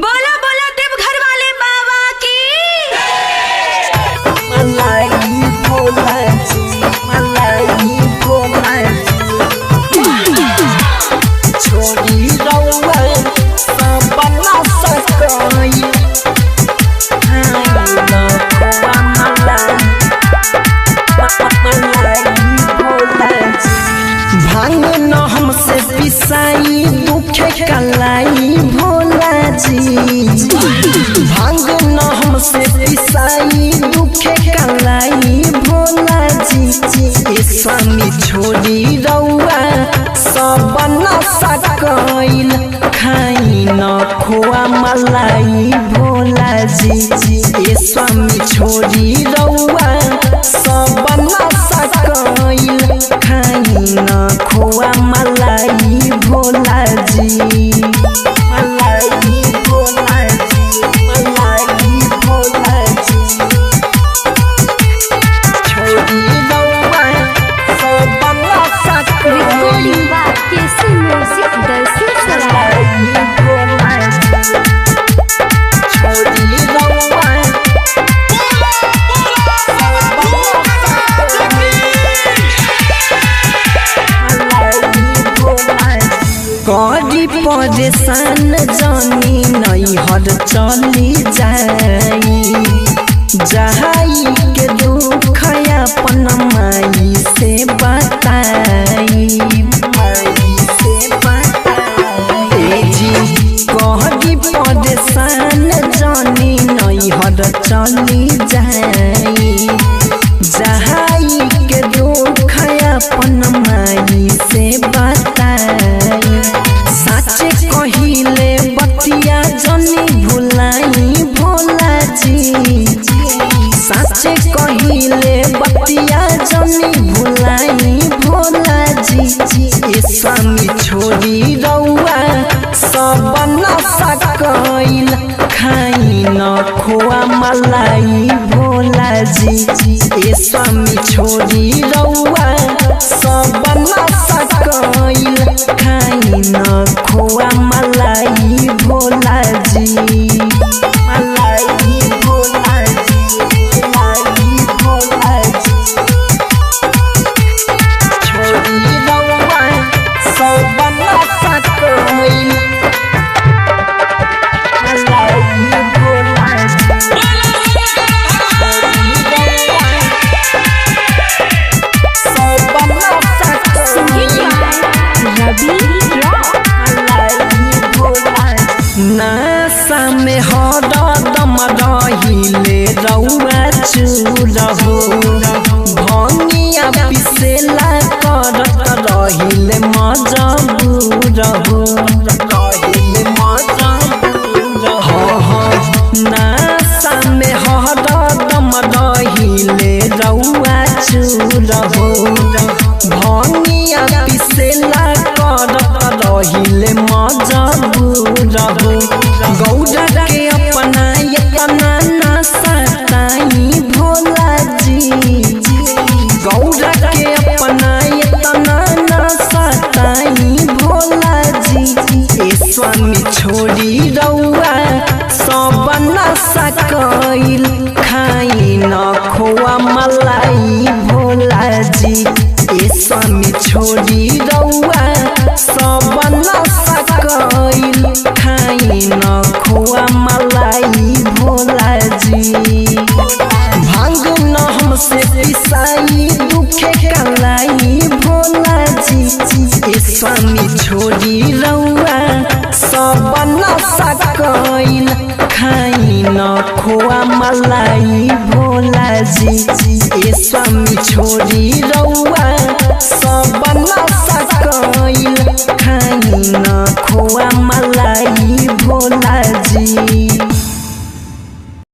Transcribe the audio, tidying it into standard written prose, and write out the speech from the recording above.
बोलो बोलो देवघर वाले बाबा की। मलाई भोला जी, मलाई भोला जी, छोड़ी रउआ सबला सकई भांग न हमसे पिसाई दुखे कलाई भोला जी, भांग न हमसे पिसाई दुखे कलाई भोला जी। ए स्वामी छोड़ी रउआ सब न सकैल खाई न खोआ मलाई भोला जी। ए स्वामी छोड़ी रउआ सब न सकैल खाई न खोआ मलाई भोला जी। मलाई भोला जी, मलाई भोला जी, छोड़ी रउआ सब न सकैल रिकॉर्डिंग बात केसी म्यूजिक दर्शी सराय। मलाई भोला जी, छोड़ी रउआ करी परेशान जानी नैहर चली जाई, जहाई के दुख अपन माई से बताई, माई से बताई जी। करी परेशान जानी नैहर चली जाई, जहाई के दुख अपन माई से बताई। साचे कहिले बतिया जनी भुलाई भोला जी, साचे कहिले बतिया जनी भुलाई भोला जी। ए स्वामी छोड़ी रउआ सब न सकैल खाई न खोआ मलाई भोला जी। ए स्वामी छोड़ी रउआ सब न सकैल खाई न खोआ मलाई भोला जी। मलाई भोला जी, मलाई भोला जी, छोड़ी रउआ सब न सकैल मलाई भोला जी, छोड़ी रउआ सब न सकैल रवि रॉक नासा में हरदम रहिले रउआ चूरहो, भंगिया पिसेला करत रहिले मजबूर हो, रहिले मजबूर हो। नासा में हरदम रहिले रउआ चूरहो, भंगिया पिसेला करत रहिले मजबूर हो। गौरा के अपना इतना न सताई भोला जी, गौरा के अपना इतना न सताई भोला जी। ए स्वामी छोड़ी रउआ सब न सकैल खाई न खोआ मलाई भोला जी। ए स्वामी छोड़ी रउआ सब न सकैल खाई न खोआ मलाई भोला जी। भांग न हमसे पिसाई दुखे कलाई भोला जी। ए स्वामी छोड़ी रउआ सब न सकैल खाई न खोआ मलाई भोला जी। ए स्वामी छोड़ी रउआ सब